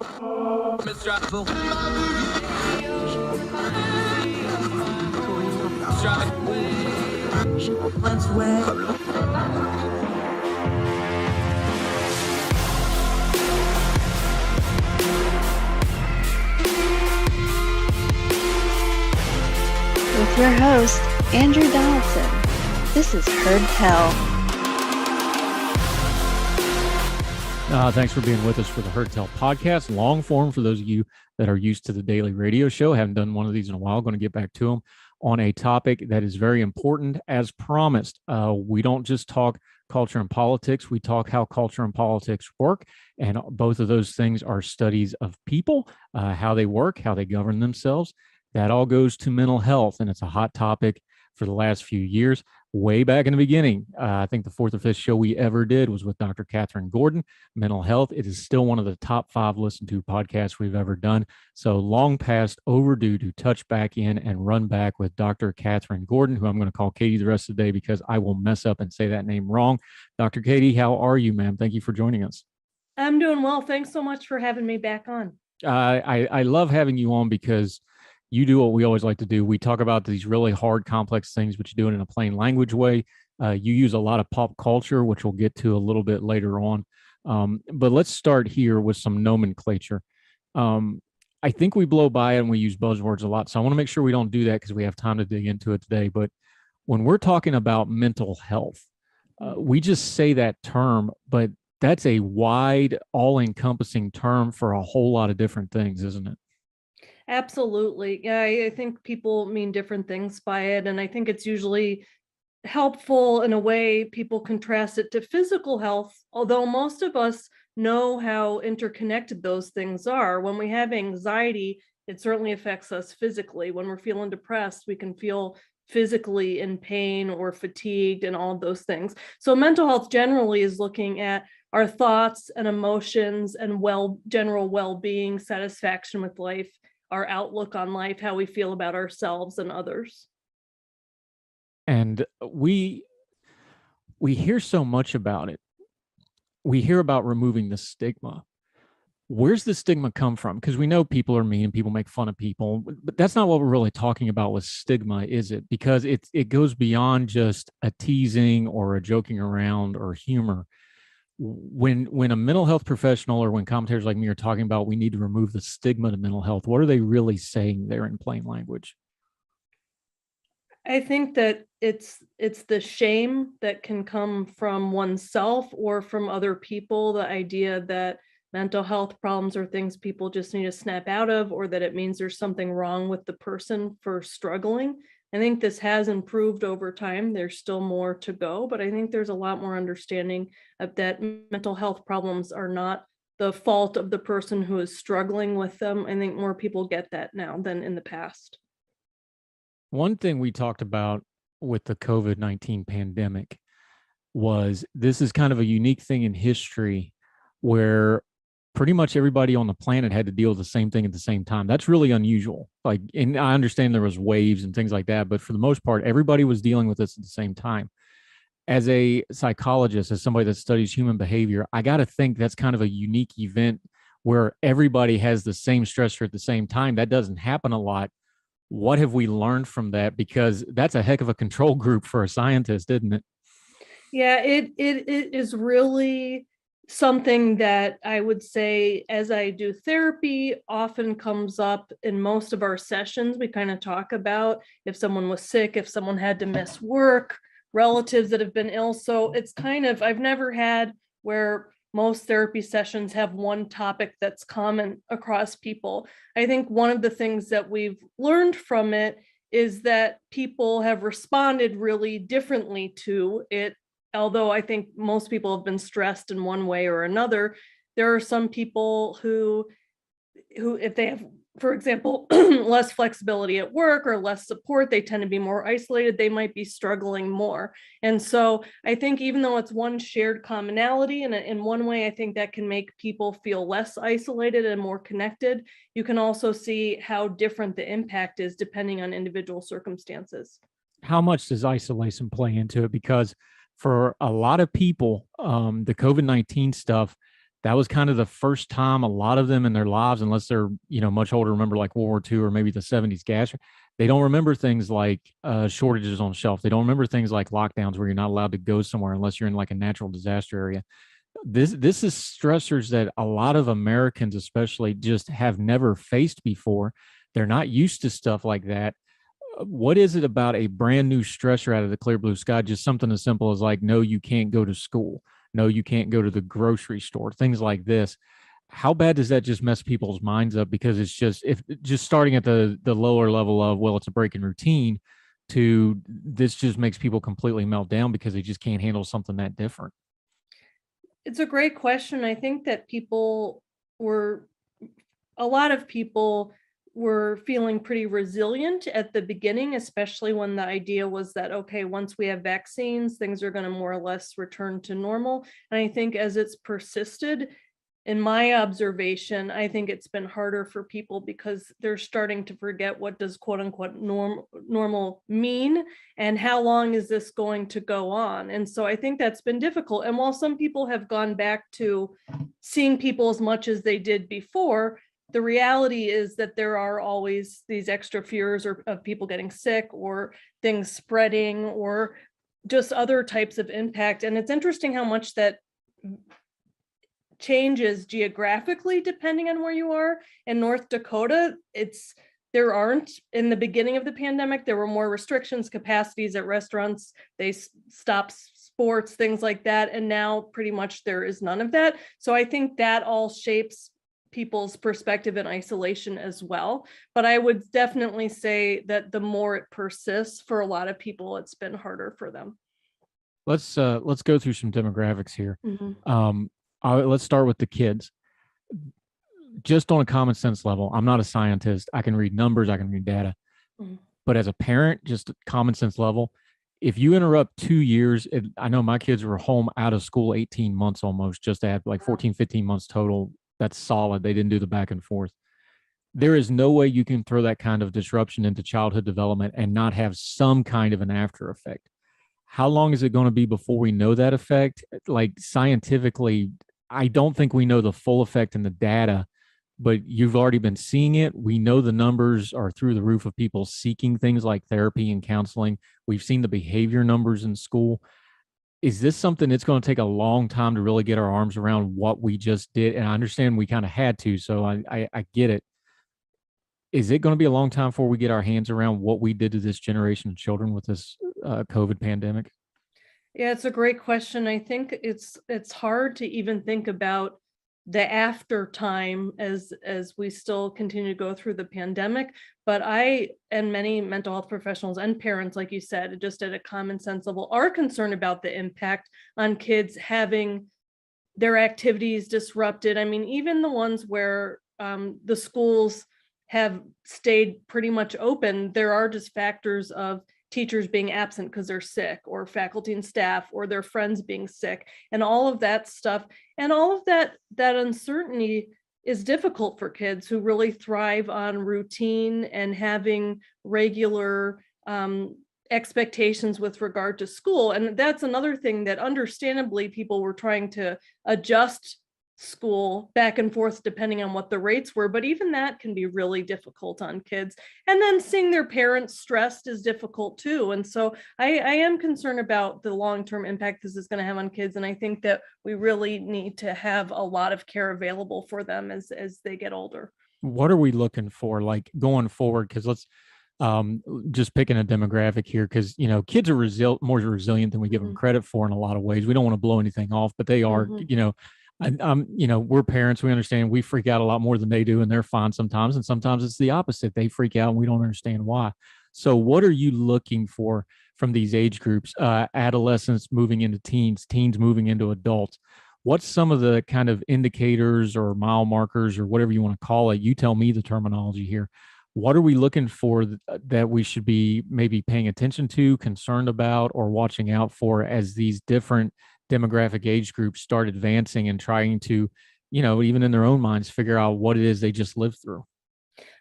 With your host, Andrew Donaldson. This is Heard Tell. Thanks for being with us for the Heard Tell podcast, long form for those of you that are used to the daily radio show. Haven't done one of these in a while. Going to get back to them on a topic that is very important, as promised. We don't just talk culture and politics. We talk how culture and politics work. And both of those things are studies of people, how they work, how they govern themselves. That all goes to mental health. And it's a hot topic for the last few years. Way back in the beginning, I think the fourth or fifth show we ever did was with Dr. Kathryn Gordon, mental health. It is still one of the top 5 listened to podcasts we've ever done. So long past overdue to touch back in and run back with Dr. Kathryn Gordon, who I'm going to call Katie the rest of the day because I will mess up and say that name wrong. Dr. Katie, how are you, ma'am? Thank you for joining us. I'm doing well. Thanks so much for having me back on. I love having you on because you do what we always like to do. We talk about these really hard, complex things, but you do it in a plain language way. You use a lot of pop culture, which we'll get to a little bit later on. But let's start here with some nomenclature. I think we blow by it and we use buzzwords a lot. So I want to make sure we don't do that because we have time to dig into it today. But when we're talking about mental health, we just say that term, but that's a wide, all-encompassing term for a whole lot of different things, isn't it? Absolutely. Yeah, I think people mean different things by it. And I think it's usually helpful in a way people contrast it to physical health, although most of us know how interconnected those things are. When we have anxiety, it certainly affects us physically. When we're feeling depressed, we can feel physically in pain or fatigued and all of those things. So mental health generally is looking at our thoughts and emotions and general well-being, satisfaction with life, our outlook on life, how we feel about ourselves and others. And we hear so much about it. We hear about removing the stigma. Where's the stigma come from? Because we know people are mean, people make fun of people, but that's not what we're really talking about with stigma, is it? Because it goes beyond just a teasing or a joking around or humor. When a mental health professional or when commentators like me are talking about we need to remove the stigma to mental health, what are they really saying there in plain language? I think that it's the shame that can come from oneself or from other people, the idea that mental health problems are things people just need to snap out of, or that it means there's something wrong with the person for struggling. I think this has improved over time. There's still more to go, but I think there's a lot more understanding of that mental health problems are not the fault of the person who is struggling with them. I think more people get that now than in the past. One thing we talked about with the COVID-19 pandemic was this is kind of a unique thing in history where pretty much everybody on the planet had to deal with the same thing at the same time. That's really unusual. And I understand there was waves and things like that, but for the most part, everybody was dealing with this at the same time. As a psychologist, as somebody that studies human behavior, I got to think that's kind of a unique event where everybody has the same stressor at the same time. That doesn't happen a lot. What have we learned from that? Because that's a heck of a control group for a scientist, isn't it? Yeah, it is really something that I would say, as I do therapy, often comes up in most of our sessions. We kind of talk about if someone was sick, if someone had to miss work, relatives that have been ill. So it's kind of, I've never had where most therapy sessions have one topic that's common across people. I think one of the things that we've learned from it is that people have responded really differently to it. Although I think most people have been stressed in one way or another, there are some people who if they have, for example, less flexibility at work or less support, they tend to be more isolated, they might be struggling more. And so I think even though it's one shared commonality, and in one way, I think that can make people feel less isolated and more connected, you can also see how different the impact is depending on individual circumstances. How much does isolation play into it? Because for a lot of people, the COVID-19 stuff that was kind of the first time a lot of them in their lives, unless they're, much older, remember like World War II or maybe the 70s gas. They don't remember things like shortages on shelf. They don't remember things like lockdowns where you're not allowed to go somewhere unless you're in like a natural disaster area. This is stressors that a lot of Americans especially just have never faced before. They're not used to stuff like that. What is it about a brand new stressor out of the clear blue sky? Just something as simple as like, no, you can't go to school. No, you can't go to the grocery store, things like this. How bad does that just mess people's minds up? Because it's just, if just starting at the lower level of, well, it's a break in routine, to this just makes people completely melt down because they just can't handle something that different. It's a great question. I think that a lot of people were feeling pretty resilient at the beginning, especially when the idea was that, okay, once we have vaccines, things are going to more or less return to normal. And I think as it's persisted, in my observation, I think it's been harder for people because they're starting to forget what does quote unquote normal mean and how long is this going to go on. And so I think that's been difficult. And while some people have gone back to seeing people as much as they did before, the reality is that there are always these extra fears of people getting sick or things spreading or just other types of impact. And it's interesting how much that changes geographically depending on where you are. In North Dakota, there aren't, in the beginning of the pandemic, there were more restrictions, capacities at restaurants, they stopped sports, things like that. And now pretty much there is none of that. So I think that all shapes people's perspective in isolation as well. But I would definitely say that the more it persists for a lot of people, it's been harder for them. Let's go through some demographics here. Mm-hmm. Let's start with the kids. Just on a common sense level, I'm not a scientist. I can read numbers, I can read data. Mm-hmm. But as a parent, just common sense level, if you interrupt 2 years, I know my kids were home out of school 18 months almost, just to have like 14, 15 months total. That's solid. They didn't do the back and forth. There is no way you can throw that kind of disruption into childhood development and not have some kind of an after effect. How long is it going to be before we know that effect? Like scientifically, I don't think we know the full effect in the data, but you've already been seeing it. We know the numbers are through the roof of people seeking things like therapy and counseling. We've seen the behavior numbers in school. Is this something that's going to take a long time to really get our arms around what we just did? And I understand we kind of had to, so I get it. Is it going to be a long time before we get our hands around what we did to this generation of children with this COVID pandemic? Yeah, it's a great question. I think it's hard to even think about the after time as we still continue to go through the pandemic. But I and many mental health professionals and parents, like you said, just at a common sense level, are concerned about the impact on kids having their activities disrupted. I mean, even the ones where the schools have stayed pretty much open, there are just factors of teachers being absent because they're sick, or faculty and staff or their friends being sick, and all of that stuff. And all of that uncertainty is difficult for kids who really thrive on routine and having regular expectations with regard to school. And that's another thing that understandably people were trying to adjust school back and forth depending on what the rates were, but even that can be really difficult on kids. And then seeing their parents stressed is difficult too. And so I am concerned about the long-term impact this is going to have on kids, and I think that we really need to have a lot of care available for them as they get older. What are we looking for, like, going forward? Because let's just picking a demographic here, because kids are more resilient than we give them credit for in a lot of ways. We don't want to blow anything off, but they are. We're parents. We understand we freak out a lot more than they do, and they're fine sometimes. And sometimes it's the opposite. They freak out and we don't understand why. So what are you looking for from these age groups? Adolescents moving into teens, teens moving into adults. What's some of the kind of indicators or mile markers or whatever you want to call it? You tell me the terminology here. What are we looking for that we should be maybe paying attention to, concerned about, or watching out for as these different demographic age groups start advancing and trying to, even in their own minds, figure out what it is they just lived through?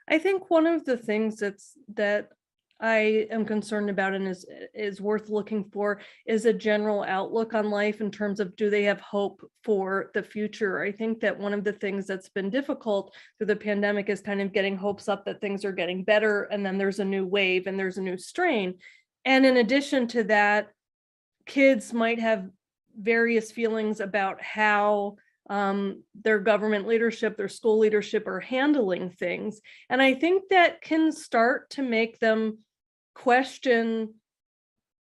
I think one of the things that I am concerned about and is worth looking for is a general outlook on life in terms of, do they have hope for the future? I think that one of the things that's been difficult through the pandemic is kind of getting hopes up that things are getting better, and then there's a new wave and there's a new strain. And in addition to that, kids might have various feelings about how their government leadership, their school leadership are handling things. And I think that can start to make them question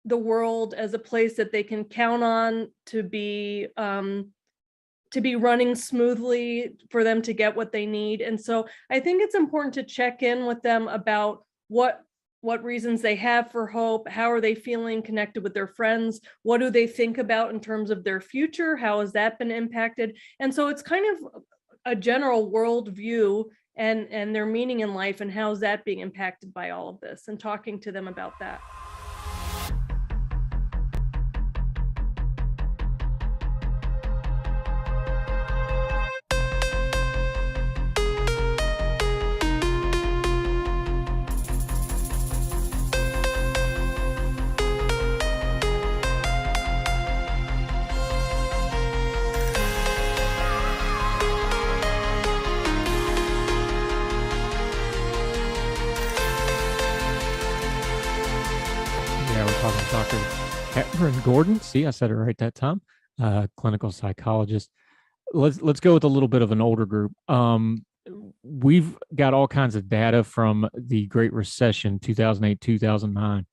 the world as a place that they can count on to be running smoothly, for them to get what they need. And so I think it's important to check in with them about what reasons they have for hope, how are they feeling connected with their friends, what do they think about in terms of their future, how has that been impacted. And so it's kind of a general worldview and their meaning in life, and how is that being impacted by all of this, and talking to them about that. Dr. Kathryn Gordon. See, I said it right that time. Clinical psychologist. Let's go with a little bit of an older group. We've got all kinds of data from the Great Recession, 2008, 2009,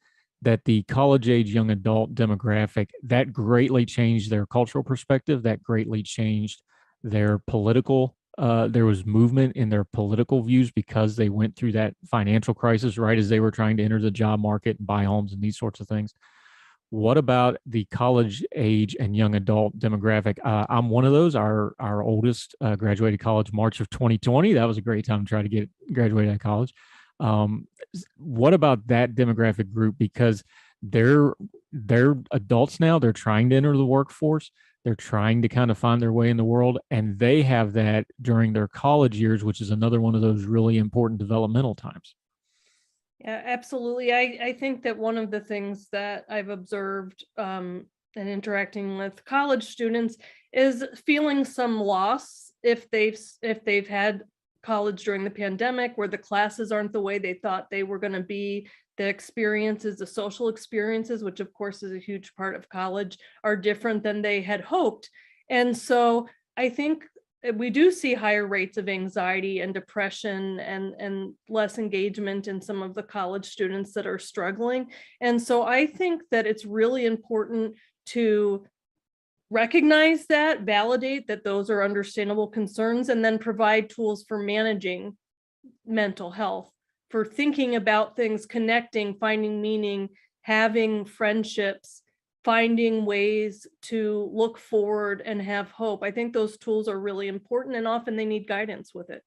that the college age young adult demographic, that greatly changed their cultural perspective, that greatly changed their political. There was movement in their political views because they went through that financial crisis right as they were trying to enter the job market and buy homes and these sorts of things. What about the college age and young adult demographic? I'm one of those. Our oldest graduated college March of 2020. That was a great time to try to get graduated out of college. What about that demographic group? Because they're adults now. They're trying to enter the workforce. They're trying to kind of find their way in the world, and they have that during their college years, which is another one of those really important developmental times. Yeah, absolutely. I think that one of the things that I've observed and interacting with college students is feeling some loss if they've had college during the pandemic, where the classes aren't the way they thought they were going to be. The experiences, the social experiences, which of course is a huge part of college, are different than they had hoped. And so I think we do see higher rates of anxiety and depression and less engagement in some of the college students that are struggling. And so I think that it's really important to recognize that, validate that those are understandable concerns, and then provide tools for managing mental health, for thinking about things, connecting, finding meaning, having friendships, finding ways to look forward and have hope. I think those tools are really important, and often they need guidance with it.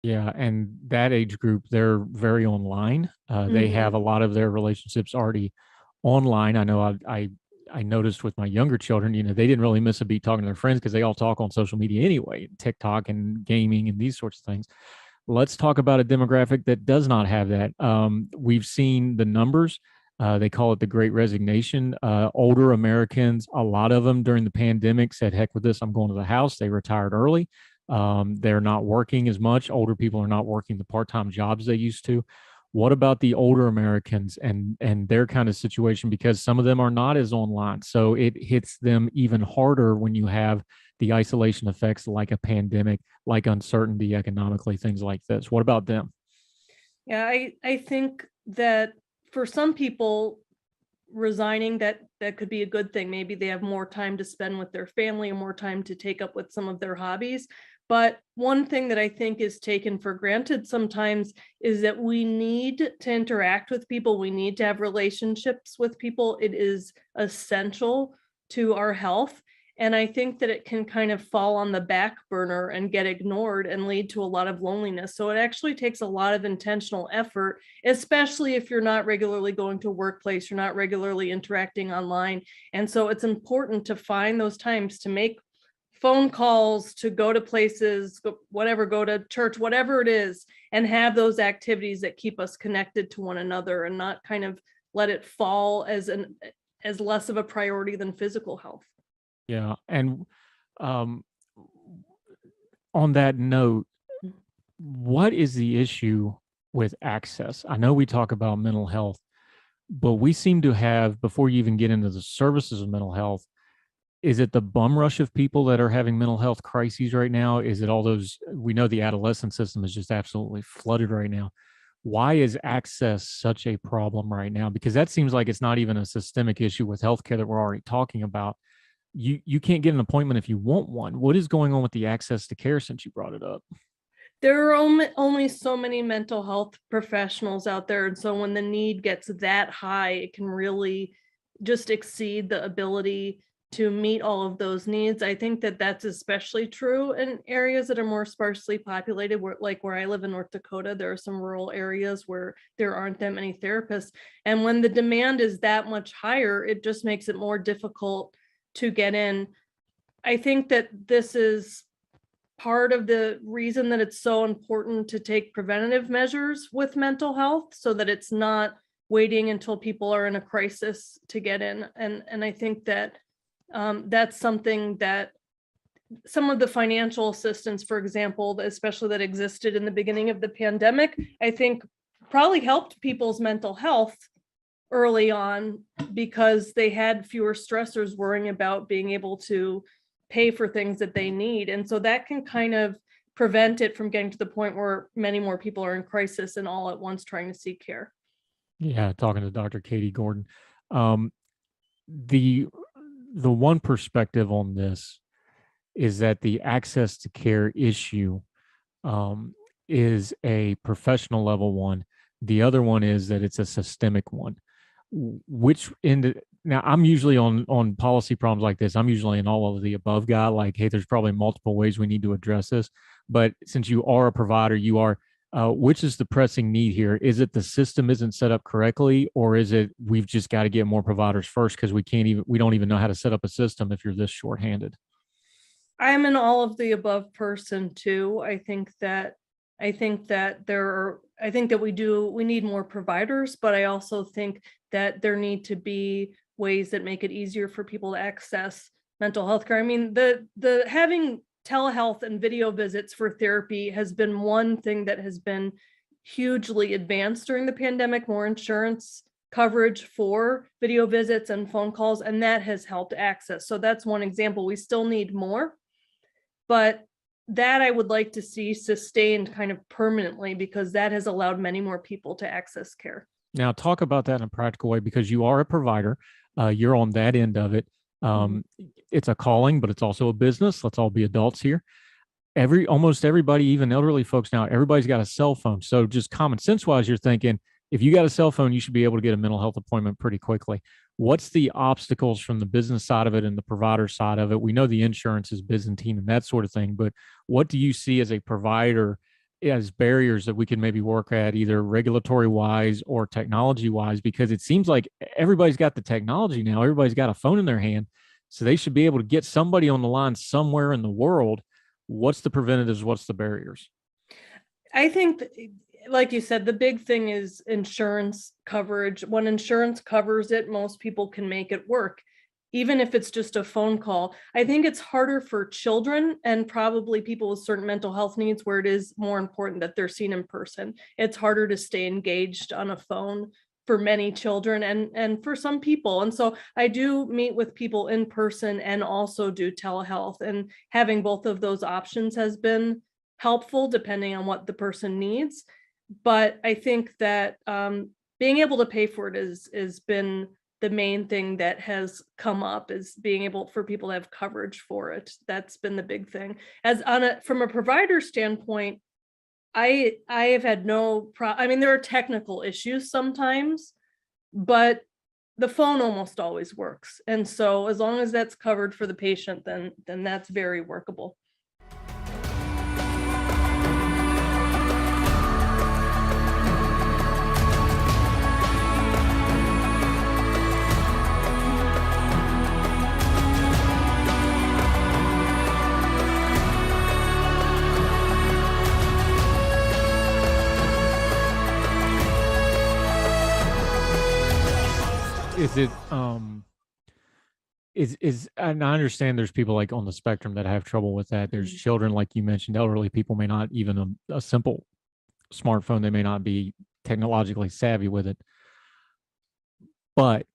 Yeah, and that age group, they're very online. They have a lot of their relationships already online. I know I noticed with my younger children, they didn't really miss a beat talking to their friends because they all talk on social media anyway, TikTok and gaming and these sorts of things. Let's talk about a demographic that does not have that. We've seen the numbers. They call it the Great Resignation. Older Americans, a lot of them during the pandemic said, heck with this, I'm going to the house. They retired early. They're not working as much. Older people are not working the part-time jobs they used to. What about the older Americans and their kind of situation? Because some of them are not as online. So it hits them even harder when you have the isolation effects like a pandemic, like uncertainty economically, things like this. What about them? Yeah, I think that for some people, resigning, that could be a good thing. Maybe they have more time to spend with their family and more time to take up with some of their hobbies. But one thing that I think is taken for granted sometimes is that we need to interact with people. We need to have relationships with people. It is essential to our health. And I think that it can kind of fall on the back burner and get ignored and lead to a lot of loneliness. So it actually takes a lot of intentional effort, especially if you're not regularly going to a workplace, you're not regularly interacting online. And so it's important to find those times to make phone calls to go to places, whatever, go to church, whatever it is, and have those activities that keep us connected to one another and not kind of let it fall as less of a priority than physical health. Yeah. And on that note, what is the issue with access? I know we talk about mental health, but we seem to have, before you even get into the services of mental health, is it the bum rush of people that are having mental health crises right now? Is it all those, we know the adolescent system is just absolutely flooded right now. Why is access such a problem right now? Because that seems like it's not even a systemic issue with healthcare that we're already talking about. You can't get an appointment if you want one. What is going on with the access to care since you brought it up? There are only so many mental health professionals out there. And so when the need gets that high, it can really just exceed the ability to meet all of those needs. I think that that's especially true in areas that are more sparsely populated, like where I live in North Dakota. There are some rural areas where there aren't that many therapists. And when the demand is that much higher, it just makes it more difficult to get in. I think that this is part of the reason that it's so important to take preventative measures with mental health, so that it's not waiting until people are in a crisis to get in. And I think that that's something that some of the financial assistance, for example, especially that existed in the beginning of the pandemic, I think probably helped people's mental health early on because they had fewer stressors worrying about being able to pay for things that they need. And so that can kind of prevent it from getting to the point where many more people are in crisis and all at once trying to seek care. Yeah, talking to Dr. Katie Gordon. The one perspective on this is that the access to care issue is a professional level one. The other one is that it's a systemic one. Now I'm usually on policy problems like this, I'm usually an all of the above guy, like, hey, there's probably multiple ways we need to address this. But since you are a provider, which is the pressing need here? Is it the system isn't set up correctly, or is it we've just got to get more providers first because we don't even know how to set up a system if you're this shorthanded? I'm an all of the above person too. I think that we need more providers, but I also think that there need to be ways that make it easier for people to access mental health care. I mean, the having telehealth and video visits for therapy has been one thing that has been hugely advanced during the pandemic, more insurance coverage for video visits and phone calls, and that has helped access. So that's one example. We still need more, but that I would like to see sustained kind of permanently, because that has allowed many more people to access care. Now, talk about that in a practical way, because you are a provider. You're on that end of it. It's a calling, but it's also a business. Let's all be adults here. Almost everybody, even elderly folks now, everybody's got a cell phone. So just common sense wise, you're thinking, if you got a cell phone, you should be able to get a mental health appointment pretty quickly. What's the obstacles from the business side of it and the provider side of it? We know the insurance is Byzantine and that sort of thing, but what do you see as a provider as barriers that we can maybe work at, either regulatory wise or technology wise? Because it seems like everybody's got the technology now. Everybody's got a phone in their hand. So they should be able to get somebody on the line somewhere in the world. What's the preventatives? What's the barriers? I think, like you said, the big thing is insurance coverage. When insurance covers it, most people can make it work, even if it's just a phone call. I think it's harder for children and probably people with certain mental health needs, where it is more important that they're seen in person. It's harder to stay engaged on a phone for many children and for some people. And so I do meet with people in person and also do telehealth, and having both of those options has been helpful depending on what the person needs. But I think that being able to pay for it has been the main thing that has come up, is being able for people to have coverage for it. That's been the big thing. From a provider standpoint, I have had no problem. I mean, there are technical issues sometimes, but the phone almost always works. And so as long as that's covered for the patient, then that's very workable. is it is and I understand there's people like on the spectrum that have trouble with that. There's children, like you mentioned, elderly people may not even a simple smartphone, they may not be technologically savvy with it. But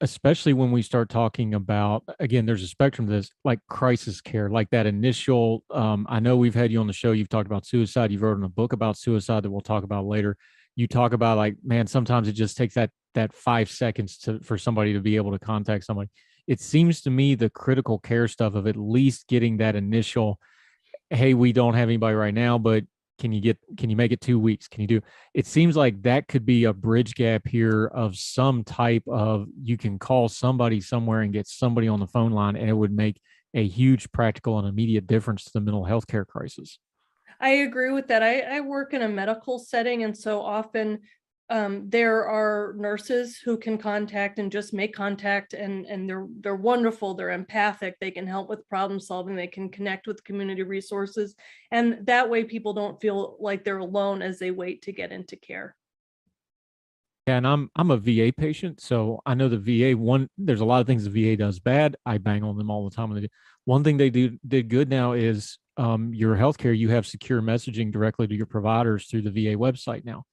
especially when we start talking about, again, there's a spectrum of this, like crisis care, like that initial, I know we've had you on the show, you've talked about suicide, you've written a book about suicide that we'll talk about later. You talk about like, man, sometimes it just takes that 5 seconds for somebody to be able to contact somebody. It seems to me the critical care stuff of at least getting that initial, hey, we don't have anybody right now, but can you make it 2 weeks? Can you do, it seems like that could be a bridge gap here of some type of, you can call somebody somewhere and get somebody on the phone line, and it would make a huge practical and immediate difference to the mental health care crisis. I agree with that. I work in a medical setting, and so often there are nurses who can contact and just make contact, and they're wonderful. They're empathic. They can help with problem solving. They can connect with community resources, and that way people don't feel like they're alone as they wait to get into care. Yeah, and I'm a VA patient, so I know the VA, there's a lot of things the VA does bad. I bang on them all the time. One thing they did good now is your healthcare, you have secure messaging directly to your providers through the VA website now.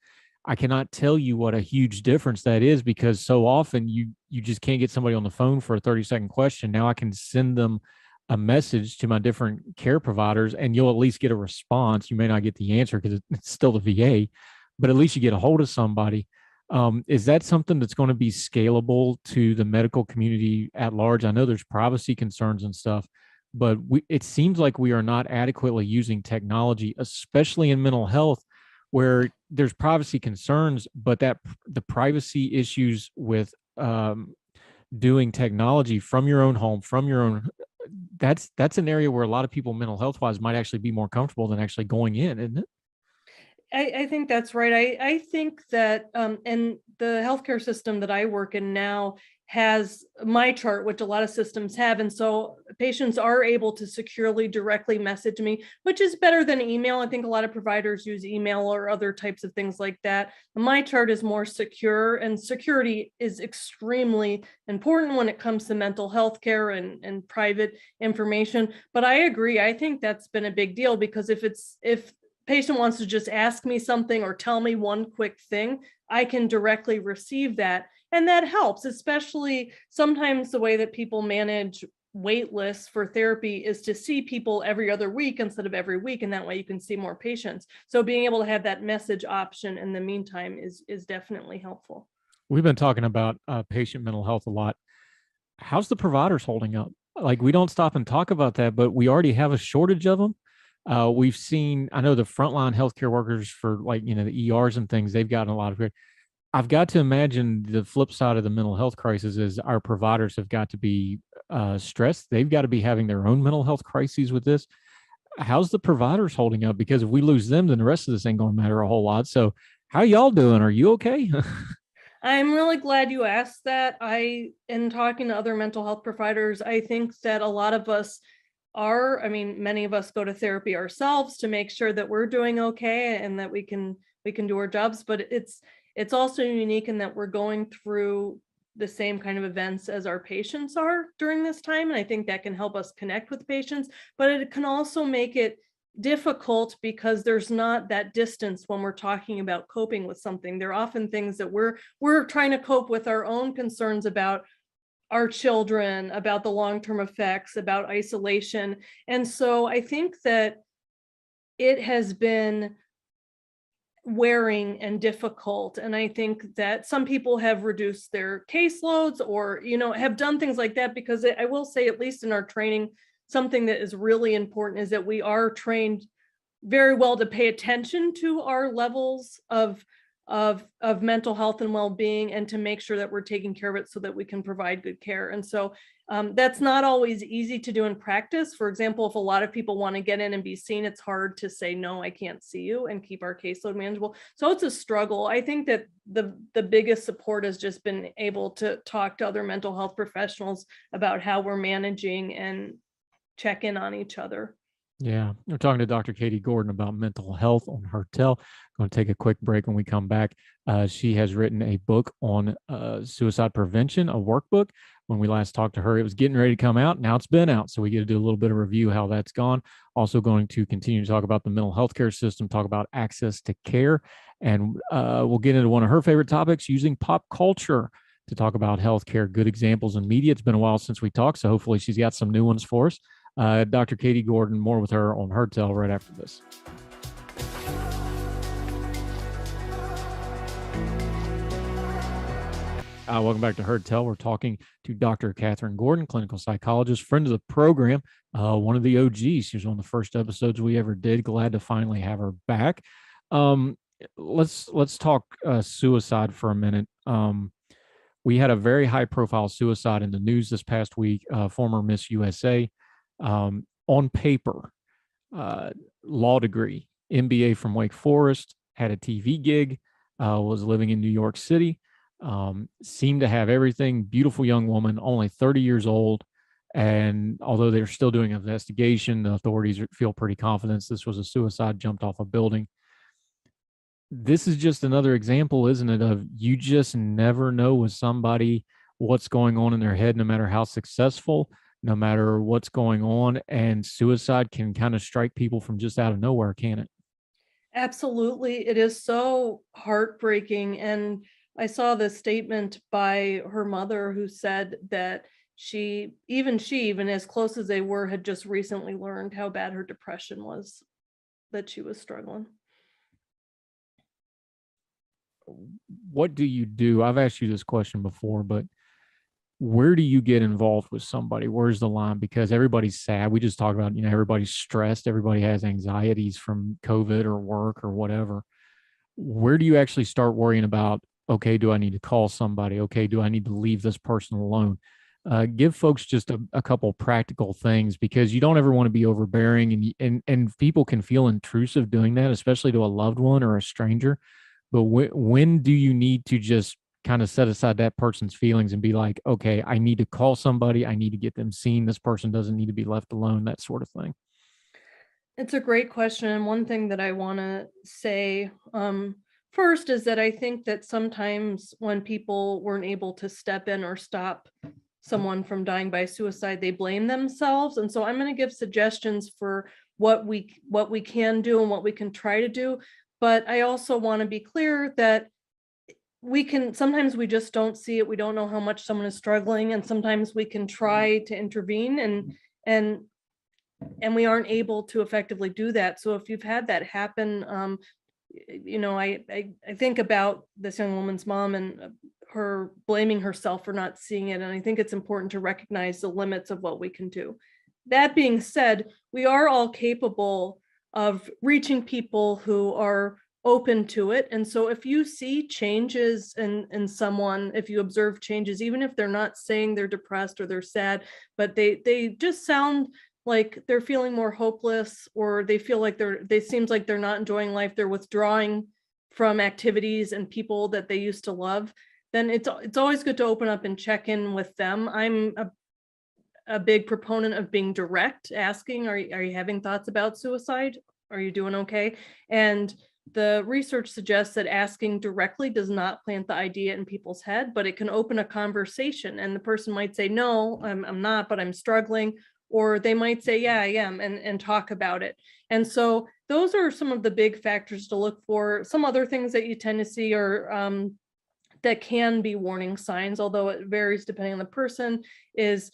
I cannot tell you what a huge difference that is, because so often you just can't get somebody on the phone for a 30-second question. Now I can send them a message to my different care providers, and you'll at least get a response. You may not get the answer because it's still the VA, but at least you get a hold of somebody. Is that something that's going to be scalable to the medical community at large? I know there's privacy concerns and stuff, but it seems like we are not adequately using technology, especially in mental health, where there's privacy concerns, but the privacy issues with doing technology from your own home, from your own, that's an area where a lot of people mental health wise might actually be more comfortable than actually going in, isn't it? I think that's right. I think that, and the healthcare system that I work in now has my chart, which a lot of systems have. And so patients are able to securely directly message me, which is better than email. I think a lot of providers use email or other types of things like that. My chart is more secure, and security is extremely important when it comes to mental health care and private information. But I agree. I think that's been a big deal, because if patient wants to just ask me something or tell me one quick thing, I can directly receive that. And that helps, especially sometimes the way that people manage wait lists for therapy is to see people every other week instead of every week. And that way you can see more patients. So being able to have that message option in the meantime is definitely helpful. We've been talking about patient mental health a lot. How's the providers holding up? Like, we don't stop and talk about that, but we already have a shortage of them. We've seen, I know the frontline healthcare workers for, like, the ERs and things, they've gotten a lot of it. I've got to imagine the flip side of the mental health crisis is our providers have got to be stressed. They've got to be having their own mental health crises with this. How's the providers holding up? Because if we lose them, then the rest of this ain't going to matter a whole lot. So how y'all doing? Are you okay? I'm really glad you asked that. In talking to other mental health providers, I think that a lot of us many of us go to therapy ourselves to make sure that we're doing okay and that we can do our jobs, but it's also unique in that we're going through the same kind of events as our patients are during this time. And I think that can help us connect with patients, but it can also make it difficult because there's not that distance when we're talking about coping with something. There are often things that we're trying to cope with our own concerns about our children, about the long-term effects, about isolation. And so I think that it has been wearing and difficult. And I think that some people have reduced their caseloads or, have done things like that, because I will say, at least in our training, something that is really important is that we are trained very well to pay attention to our levels of mental health and well-being, and to make sure that we're taking care of it so that we can provide good care. And so that's not always easy to do in practice. For example, if a lot of people want to get in and be seen, it's hard to say, no, I can't see you, and keep our caseload manageable. So it's a struggle. I think that the biggest support has just been able to talk to other mental health professionals about how we're managing and check in on each other. Yeah, we're talking to Dr. Katie Gordon about mental health on Hertel. Going to take a quick break. When we come back, she has written a book on suicide prevention, a workbook. When we last talked to her, it was getting ready to come out. Now it's been out, so we get to do a little bit of review how that's gone. Also going to continue to talk about the mental health care system, talk about access to care, and we'll get into one of her favorite topics, using pop culture to talk about healthcare, good examples in media. It's been a while since we talked, so hopefully she's got some new ones for us. Dr. Katie Gordon, more with her on Hertel right after this. Welcome back to Hertel. We're talking to Dr. Kathryn Gordon, clinical psychologist, friend of the program, one of the OGs. She was one of the first episodes we ever did. Glad to finally have her back. Let's talk suicide for a minute. We had a very high-profile suicide in the news this past week. Former Miss USA. On paper, law degree, MBA from Wake Forest, had a TV gig, was living in New York City, seemed to have everything. Beautiful young woman, only 30 years old. And although they're still doing an investigation, the authorities feel pretty confident this was a suicide, jumped off a building. This is just another example, isn't it, of you just never know with somebody what's going on in their head, no matter how successful, no matter what's going on, and suicide can kind of strike people from just out of nowhere, can it? Absolutely. It is so heartbreaking. And I saw this statement by her mother who said that even as close as they were, had just recently learned how bad her depression was, that she was struggling. What do you do? I've asked you this question before, but where do you get involved with somebody? Where's the line? Because everybody's sad. We just talked about, everybody's stressed. Everybody has anxieties from COVID or work or whatever. Where do you actually start worrying about, okay, do I need to call somebody? Okay, do I need to leave this person alone? Give folks just a couple practical things, because you don't ever want to be overbearing, and people can feel intrusive doing that, especially to a loved one or a stranger. But when do you need to just kind of set aside that person's feelings and be like, okay, I need to call somebody. I need to get them seen. This person doesn't need to be left alone, that sort of thing. It's a great question. And one thing that I want to say first is that I think that sometimes when people weren't able to step in or stop someone from dying by suicide, they blame themselves. And so I'm going to give suggestions for what we can do and what we can try to do. But I also want to be clear that sometimes we just don't see it. We don't know how much someone is struggling. And sometimes we can try to intervene and we aren't able to effectively do that. So if you've had that happen, I think about this young woman's mom and her blaming herself for not seeing it. And I think it's important to recognize the limits of what we can do. That being said, we are all capable of reaching people who are open to it. And so if you see changes in someone, if you observe changes, even if they're not saying they're depressed or they're sad, but they just sound like they're feeling more hopeless, or they feel like they seems like they're not enjoying life, they're withdrawing from activities and people that they used to love, then it's always good to open up and check in with them. I'm a big proponent of being direct, asking, are you having thoughts about suicide? Are you doing okay? And the research suggests that asking directly does not plant the idea in people's head, but it can open a conversation. And the person might say, no, I'm not, but I'm struggling. Or they might say, yeah, I am, and talk about it. And so those are some of the big factors to look for. Some other things that you tend to see are that can be warning signs, although it varies depending on the person, is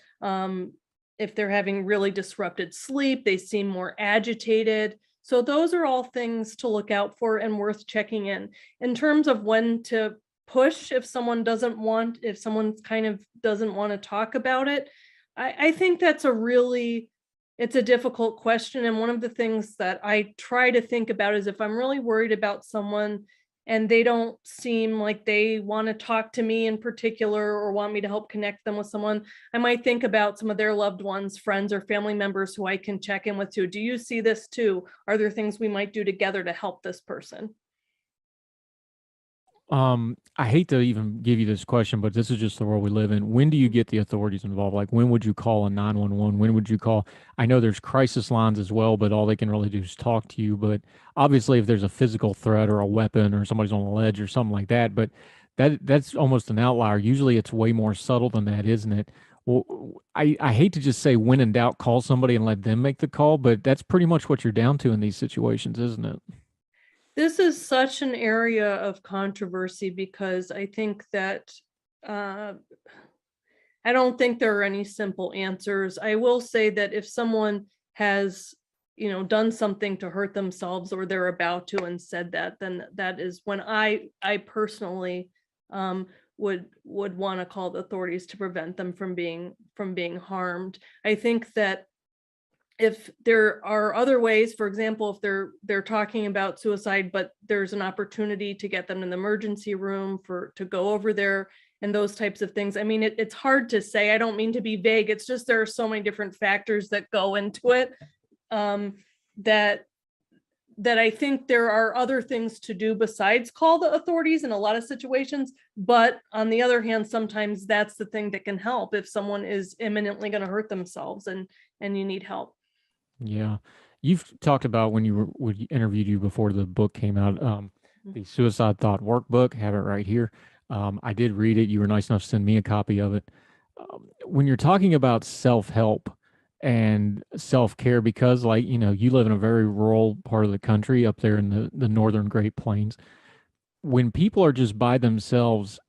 if they're having really disrupted sleep, they seem more agitated. So those are all things to look out for and worth checking in. In terms of when to push, if someone kind of doesn't want to talk about it, I think it's a difficult question. And one of the things that I try to think about is if I'm really worried about someone and they don't seem like they want to talk to me in particular or want me to help connect them with someone, I might think about some of their loved ones, friends, or family members who I can check in with too. Do you see this too? Are there things we might do together to help this person? I hate to even give you this question, but this is just the world we live in. When do you get the authorities involved? Like, when would you call a 911? When would you call? I know there's crisis lines as well, but all they can really do is talk to you. But obviously, if there's a physical threat or a weapon or somebody's on a ledge or something like that, but that's almost an outlier. Usually, it's way more subtle than that, isn't it? Well, I hate to just say when in doubt, call somebody and let them make the call, but that's pretty much what you're down to in these situations, isn't it? This is such an area of controversy because I think that uh, I don't think there are any simple answers. I will say that if someone has, done something to hurt themselves or they're about to and said that, then that is when I personally um, would want to call the authorities to prevent them from being harmed. I think that if there are other ways, for example, if they're talking about suicide, but there's an opportunity to get them in the emergency room to go over there and those types of things. I mean, it's hard to say. I don't mean to be vague. It's just there are so many different factors that go into it, that I think there are other things to do besides call the authorities in a lot of situations. But on the other hand, sometimes that's the thing that can help if someone is imminently going to hurt themselves and you need help. Yeah. You've talked about when we interviewed you before the book came out, the Suicide Thought Workbook. Have it right here. I did read it. You were nice enough to send me a copy of it. When you're talking about self-help and self-care, because you live in a very rural part of the country up there in the northern Great Plains, when people are just by themselves,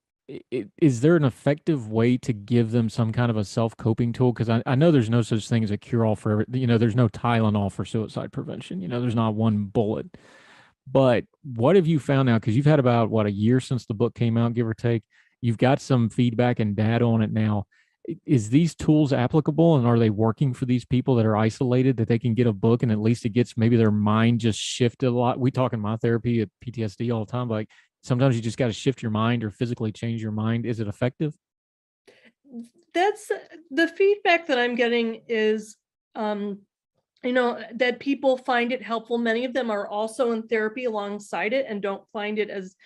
is there an effective way to give them some kind of a self-coping tool? Because I know there's no such thing as a cure-all for, there's no Tylenol for suicide prevention. There's not one bullet. But what have you found now? Because you've had about, a year since the book came out, give or take. You've got some feedback and data on it now. Is these tools applicable, and are they working for these people that are isolated, that they can get a book and at least it gets maybe their mind just shifted a lot? We talk in my therapy at PTSD all the time, like sometimes you just got to shift your mind or physically change your mind. Is it effective? That's the feedback that I'm getting is, that people find it helpful. Many of them are also in therapy alongside it and don't find it as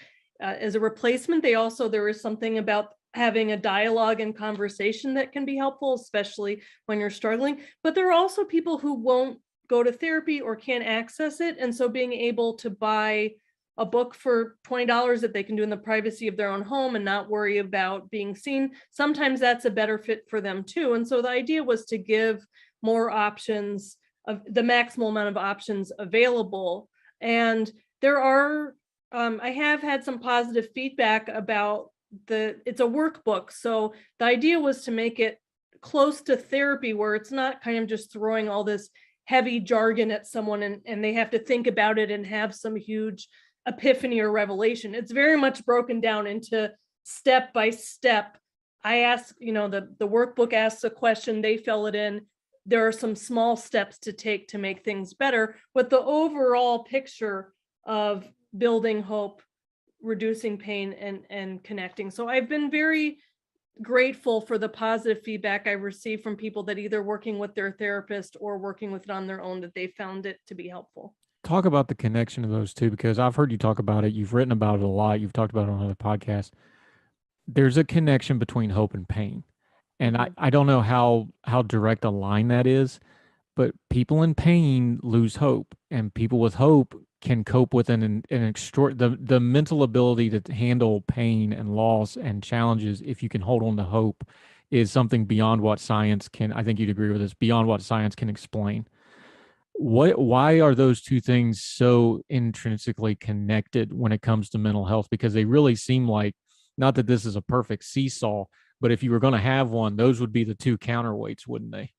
a replacement. There is something about having a dialogue and conversation that can be helpful, especially when you're struggling. But there are also people who won't go to therapy or can't access it. And so being able to buy a book for $20 that they can do in the privacy of their own home and not worry about being seen, sometimes that's a better fit for them too. And so the idea was to give more options, of the maximal amount of options available. And there are, I have had some positive feedback about it's a workbook. So the idea was to make it close to therapy, where it's not kind of just throwing all this heavy jargon at someone and they have to think about it and have some huge epiphany or revelation. It's very much broken down into step by step. I ask, the workbook asks a question, they fill it in. There are some small steps to take to make things better, but the overall picture of building hope, reducing pain, and connecting. So I've been very grateful for the positive feedback I received from people that either working with their therapist or working with it on their own, that they found it to be helpful. Talk about the connection of those two, because I've heard you talk about it. You've written about it a lot. You've talked about it on other podcasts. There's a connection between hope and pain. And I don't know how direct a line that is, but people in pain lose hope, and people with hope can cope with the mental ability to handle pain and loss and challenges. If you can hold on to hope, is something beyond what science can, I think you'd agree with this, beyond what science can explain. Why are those two things so intrinsically connected when it comes to mental health? Because they really seem like, not that this is a perfect seesaw, but if you were going to have one, those would be the two counterweights, wouldn't they?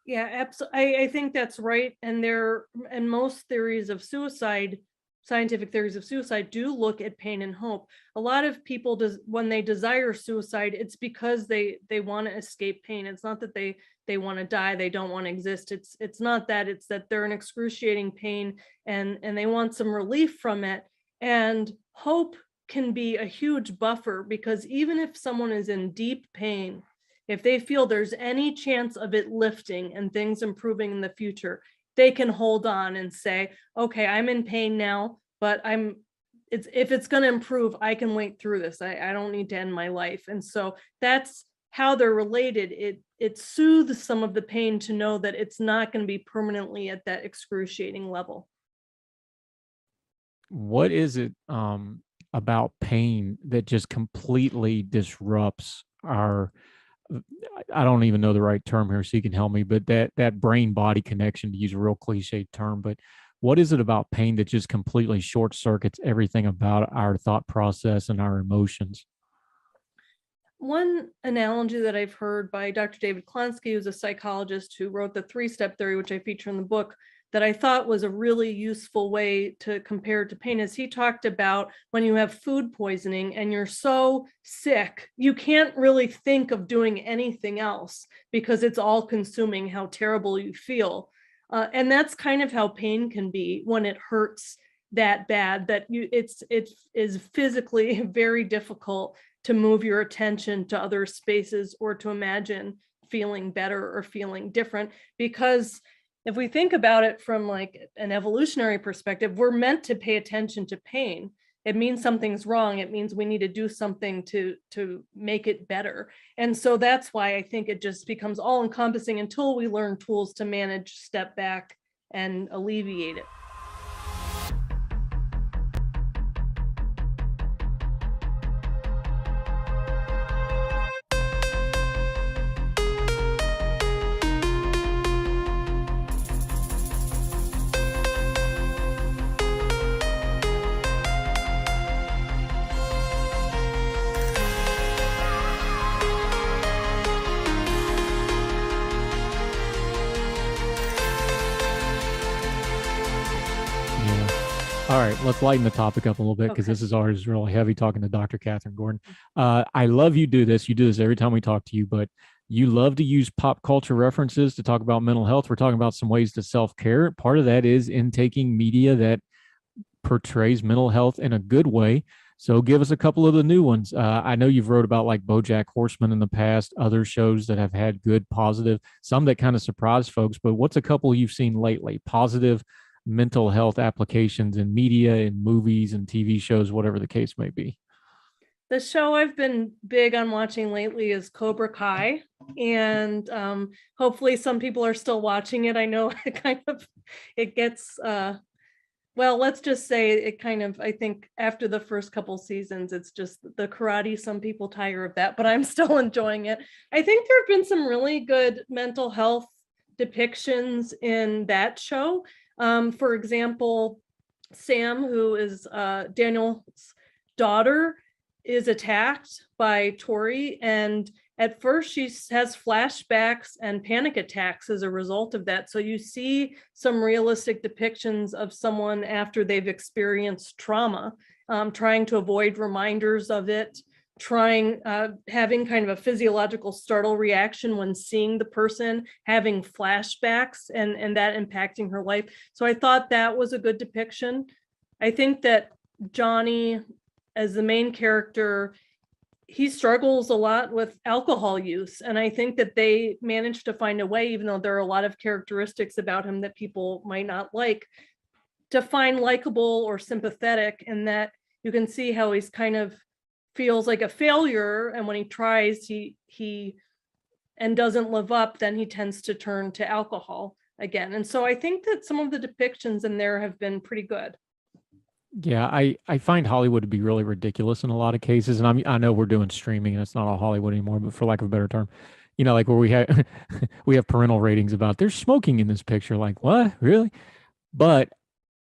Yeah, absolutely. I think that's right. And most theories of suicide, scientific theories of suicide, do look at pain and hope. A lot of people, when they desire suicide, it's because they want to escape pain. It's not that they want to die, they don't want to exist. It's not that. It's that they're in excruciating pain and they want some relief from it. And hope can be a huge buffer, because even if someone is in deep pain, if they feel there's any chance of it lifting and things improving in the future, they can hold on and say, okay, I'm in pain now, but I'm if it's going to improve, I can wait through this. I don't need to end my life. And so that's how they're related. It soothes some of the pain to know that it's not going to be permanently at that excruciating level. What is it about pain that just completely disrupts our, I don't even know the right term here, so you can help me, but that brain body connection, to use a real cliche term, but what is it about pain that just completely short circuits everything about our thought process and our emotions? One analogy that I've heard by Dr. David Klonsky, who's a psychologist who wrote the 3-step theory, which I feature in the book, that I thought was a really useful way to compare to pain, is he talked about when you have food poisoning and you're so sick, you can't really think of doing anything else because it's all consuming how terrible you feel. And that's kind of how pain can be when it hurts that bad, that it is physically very difficult to move your attention to other spaces or to imagine feeling better or feeling different. Because if we think about it from like an evolutionary perspective, we're meant to pay attention to pain. It means something's wrong. It means we need to do something to make it better. And so that's why I think it just becomes all encompassing until we learn tools to manage, step back, and alleviate it. All right, let's lighten the topic up a little bit because Okay. this is always really heavy talking to Dr. Kathryn Gordon. I love you do this. You do this every time we talk to you, but you love to use pop culture references to talk about mental health. We're talking about some ways to self-care. Part of that is in taking media that portrays mental health in a good way. So give us a couple of the new ones. I know you've wrote about like BoJack Horseman in the past, other shows that have had good, positive, some that kind of surprise folks, but what's a couple you've seen lately? Positive mental health applications in media, in movies and TV shows, whatever the case may be. The show I've been big on watching lately is Cobra Kai, and hopefully some people are still watching it. I know it gets, well, let's just say it kind of, I think after the first couple seasons, it's just the karate. Some people tire of that, but I'm still enjoying it. I think there have been some really good mental health depictions in that show. For example, Sam, who is Daniel's daughter, is attacked by Tori, and at first she has flashbacks and panic attacks as a result of that. So you see some realistic depictions of someone after they've experienced trauma, trying to avoid reminders of it, having kind of a physiological startle reaction when seeing the person, having flashbacks, and that impacting her life. So I thought that was a good depiction. I think that Johnny, as the main character, he struggles a lot with alcohol use. And I think that they managed to find a way, even though there are a lot of characteristics about him that people might not like, to find likable or sympathetic, and that you can see how he's kind of feels like a failure. And when he tries, he and doesn't live up, then he tends to turn to alcohol again. And so I think that some of the depictions in there have been pretty good. Yeah, I find Hollywood to be really ridiculous in a lot of cases, and I know we're doing streaming and it's not all Hollywood anymore, but for lack of a better term, you know, like where we have we have parental ratings about there's smoking in this picture, like what, really? But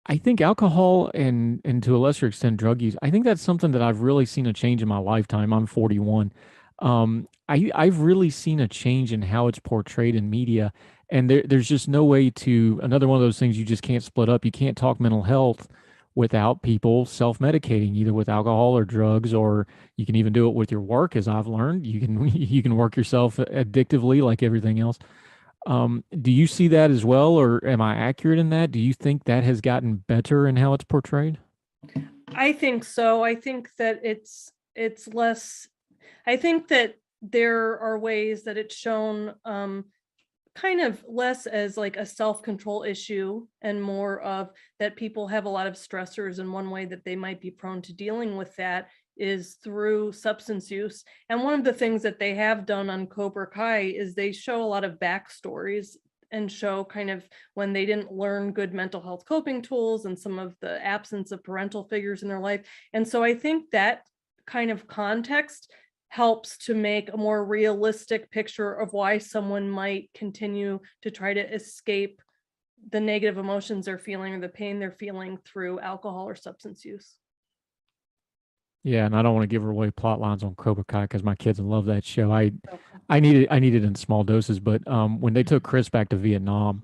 I think alcohol and to a lesser extent drug use, I think that's something that I've really seen a change in my lifetime. I'm 41. I've really seen a change in how it's portrayed in media, and there's just no way to, another one of those things you just can't split up. You can't talk mental health without people self-medicating either with alcohol or drugs, or you can even do it with your work, as I've learned. You can you can work yourself addictively like everything else. Do you see that as well, or am I accurate in that? Do you think that has gotten better in how it's portrayed? I think so. I think that it's less, I think that there are ways that it's shown kind of less as like a self-control issue and more of that people have a lot of stressors, and one way that they might be prone to dealing with that is through substance use. And one of the things that they have done on Cobra Kai is they show a lot of backstories and show kind of when they didn't learn good mental health coping tools and some of the absence of parental figures in their life. And so I think that kind of context helps to make a more realistic picture of why someone might continue to try to escape the negative emotions they're feeling or the pain they're feeling through alcohol or substance use. Yeah, and I don't want to give away plot lines on Cobra Kai because my kids love that show. I need it in small doses, but when they took Chris back to Vietnam,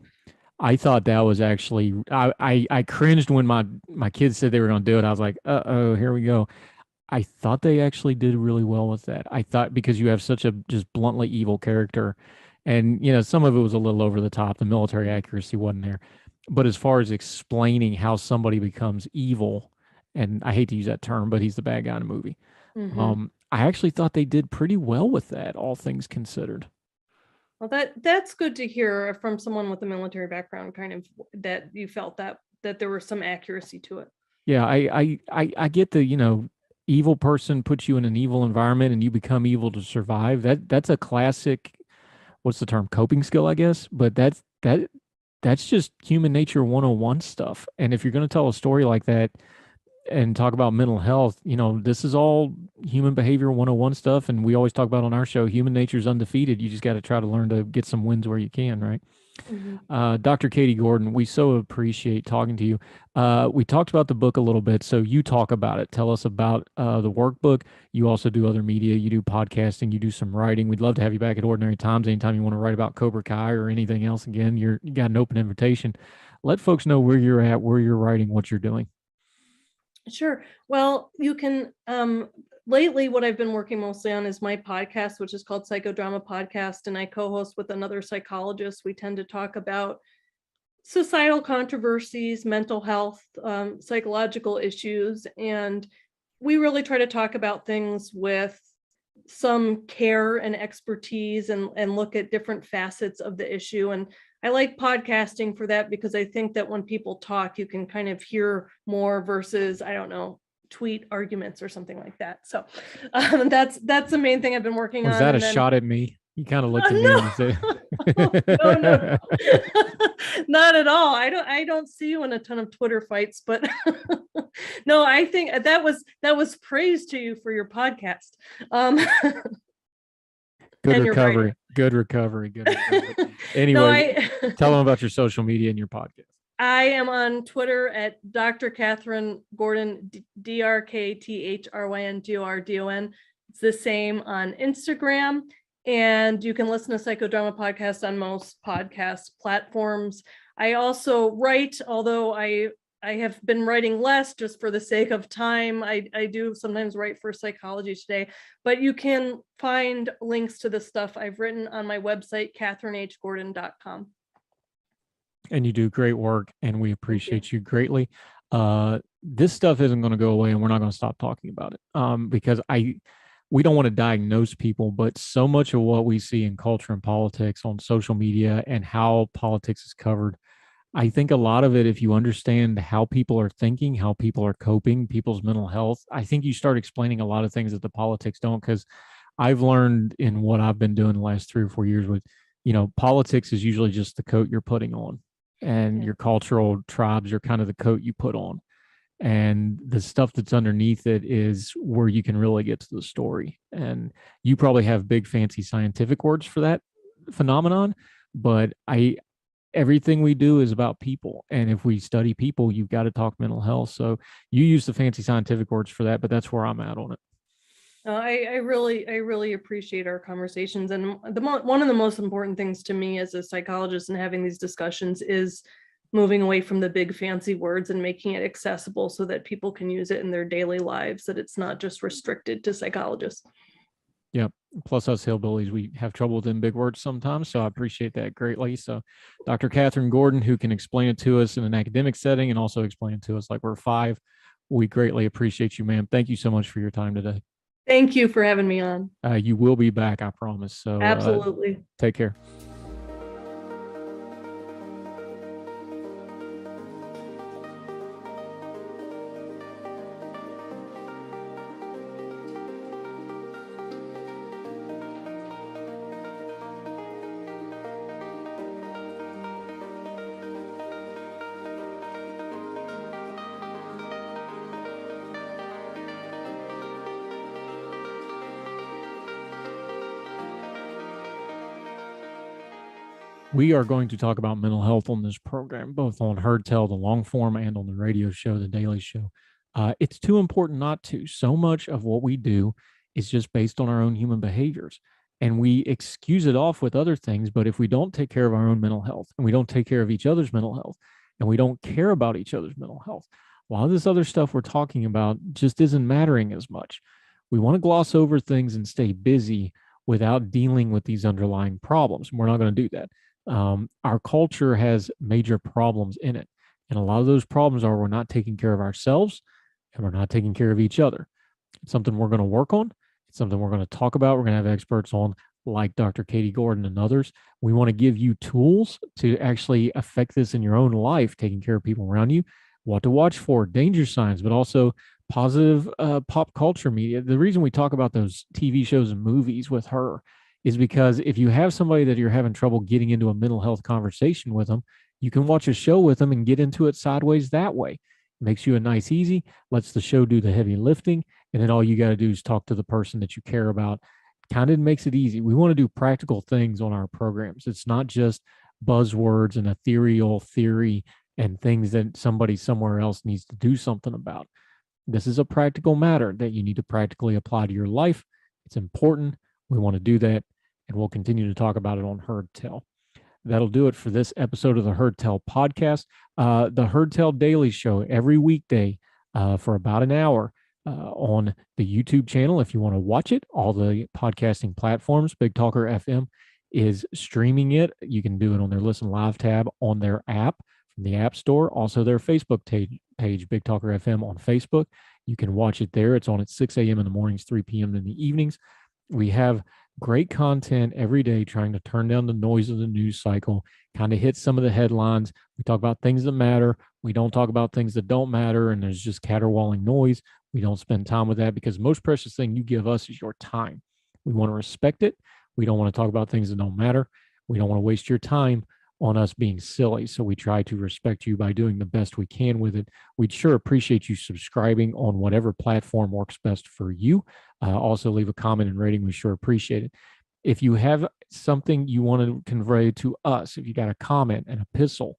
I thought that was actually I cringed when my kids said they were going to do it. I was like, uh-oh, here we go. I thought they actually did really well with that. I thought because you have such a just bluntly evil character, and some of it was a little over the top. The military accuracy wasn't there, but as far as explaining how somebody becomes evil, and I hate to use that term, but he's the bad guy in the movie. I actually thought they did pretty well with that, all things considered. Well, that's good to hear from someone with a military background, kind of that you felt that there was some accuracy to it. Yeah, I get the evil person puts you in an evil environment and you become evil to survive. That's a classic, what's the term, coping skill, I guess. But that's just human nature 101 stuff. And if you're going to tell a story like that and talk about mental health, this is all human behavior 101 stuff. And we always talk about on our show, human nature is undefeated. You just got to try to learn to get some wins where you can, right? Dr. Katie Gordon, we so appreciate talking to you. We talked about the book a little bit, so you talk about it. Tell us about the workbook. You also do other media. You do podcasting. You do some writing. We'd love to have you back at Ordinary Times anytime you want to write about Cobra Kai or anything else. Again, you got an open invitation. Let folks know where you're at, where you're writing, what you're doing. Sure. Well, you can, lately what I've been working mostly on is my podcast, which is called Psychodrama Podcast, and I co-host with another psychologist. We tend to talk about societal controversies, mental health, psychological issues, and we really try to talk about things with some care and expertise and look at different facets of the issue. And I like podcasting for that because I think that when people talk, you can kind of hear more versus, I don't know, tweet arguments or something like that. So that's the main thing I've been working on. Was that a shot at me? You kind of looked at me and said, no, not at all. I don't see you in a ton of Twitter fights, but no, I think that was praise to you for your podcast. Good recovery. Anyway, tell them about your social media and your podcast. I am on Twitter at Dr. Kathryn Gordon, DrKathryn It's the same on Instagram. And you can listen to Psychodrama Podcast on most podcast platforms. I also write, although I have been writing less just for the sake of time. I do sometimes write for Psychology Today, but you can find links to the stuff I've written on my website, KathrynHGordon.com. And you do great work, and we appreciate you greatly. This stuff isn't going to go away, and we're not going to stop talking about it because we don't want to diagnose people, but so much of what we see in culture and politics on social media and how politics is covered, I think a lot of it, if you understand how people are thinking, how people are coping, people's mental health, I think you start explaining a lot of things that the politics don't. Because I've learned in what I've been doing the last 3 or 4 years with, politics is usually just the coat you're putting on, and your cultural tribes are kind of the coat you put on. And the stuff that's underneath it is where you can really get to the story. And you probably have big fancy scientific words for that phenomenon, but everything we do is about people. And if we study people, you've got to talk mental health. So you use the fancy scientific words for that, but that's where I'm at on it. I really appreciate our conversations. And one of the most important things to me as a psychologist and having these discussions is moving away from the big fancy words and making it accessible so that people can use it in their daily lives, that it's not just restricted to psychologists. Yep. Plus us hillbillies, we have trouble with them big words sometimes. So I appreciate that greatly. So Dr. Kathryn Gordon, who can explain it to us in an academic setting and also explain it to us like we're 5, we greatly appreciate you, ma'am. Thank you so much for your time today. Thank you for having me on. You will be back, I promise. So absolutely. Take care. We are going to talk about mental health on this program, both on Heard Tell, the long form, and on the radio show, the Daily Show. It's too important not to. So much of what we do is just based on our own human behaviors. And we excuse it off with other things. But if we don't take care of our own mental health, and we don't take care of each other's mental health, and we don't care about each other's mental health, a lot of this other stuff we're talking about just isn't mattering as much. We want to gloss over things and stay busy without dealing with these underlying problems. We're not going to do that. Our culture has major problems in it. And a lot of those problems are we're not taking care of ourselves and we're not taking care of each other. It's something we're going to work on. It's something we're going to talk about. We're going to have experts on like Dr. Katie Gordon and others. We want to give you tools to actually affect this in your own life, taking care of people around you, what to watch for, danger signs, but also positive pop culture media. The reason we talk about those TV shows and movies with her is because if you have somebody that you're having trouble getting into a mental health conversation with them, you can watch a show with them and get into it sideways that way. It makes you a nice easy, lets the show do the heavy lifting, and then all you got to do is talk to the person that you care about. Kind of makes it easy. We want to do practical things on our programs. It's not just buzzwords and ethereal theory and things that somebody somewhere else needs to do something about. This is a practical matter that you need to practically apply to your life. It's important. We want to do that, and we'll continue to talk about it on Heard Tell. That'll do it for this episode of the Heard Tell podcast. The Heard Tell Daily Show every weekday for about an hour on the YouTube channel. If you want to watch it, all the podcasting platforms, Big Talker FM is streaming it. You can do it on their Listen Live tab on their app from the App Store. Also their Facebook page, Big Talker FM on Facebook. You can watch it there. It's on at 6 a.m. in the mornings, 3 p.m. in the evenings. We have great content every day trying to turn down the noise of the news cycle, kind of hit some of the headlines. We talk about things that matter. We don't talk about things that don't matter, and there's just caterwauling noise. We don't spend time with that because the most precious thing you give us is your time. We want to respect it. We don't want to talk about things that don't matter. We don't want to waste your time on us being silly. So we try to respect you by doing the best we can with it. We'd sure appreciate you subscribing on whatever platform works best for you. Also leave a comment and rating. We sure appreciate it. If you have something you want to convey to us, if you got a comment, an epistle,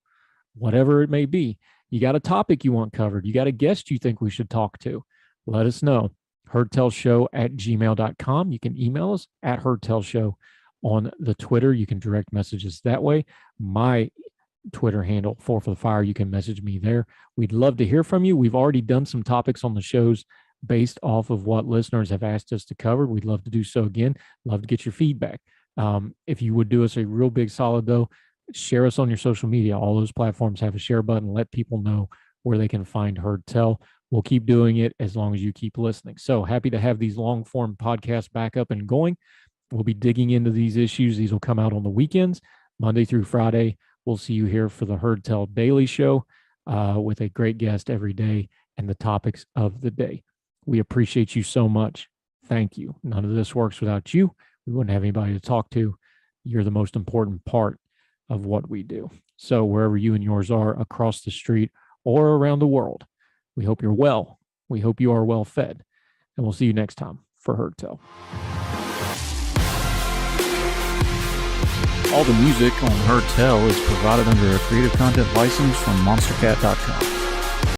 whatever it may be, you got a topic you want covered, you got a guest you think we should talk to, let us know. heardtellshow@gmail.com. You can email us at heardtellshow. On the Twitter, you can direct messages that way. My Twitter handle, 4 for the Fire, you can message me there. We'd love to hear from you. We've already done some topics on the shows based off of what listeners have asked us to cover. We'd love to do so again. Love to get your feedback. If you would do us a real big solid, though, share us on your social media. All those platforms have a share button. Let people know where they can find Heard Tell. We'll keep doing it as long as you keep listening. So happy to have these long form podcasts back up and going. We'll be digging into these issues. These will come out on the weekends, Monday through Friday. We'll see you here for the Heard Tell Daily Show with a great guest every day and the topics of the day. We appreciate you so much. Thank you. None of this works without you. We wouldn't have anybody to talk to. You're the most important part of what we do. So wherever you and yours are across the street or around the world, we hope you're well. We hope you are well fed. And we'll see you next time for Heard Tell. All the music on Heard Tell is provided under a Creative Content license from monstercat.com.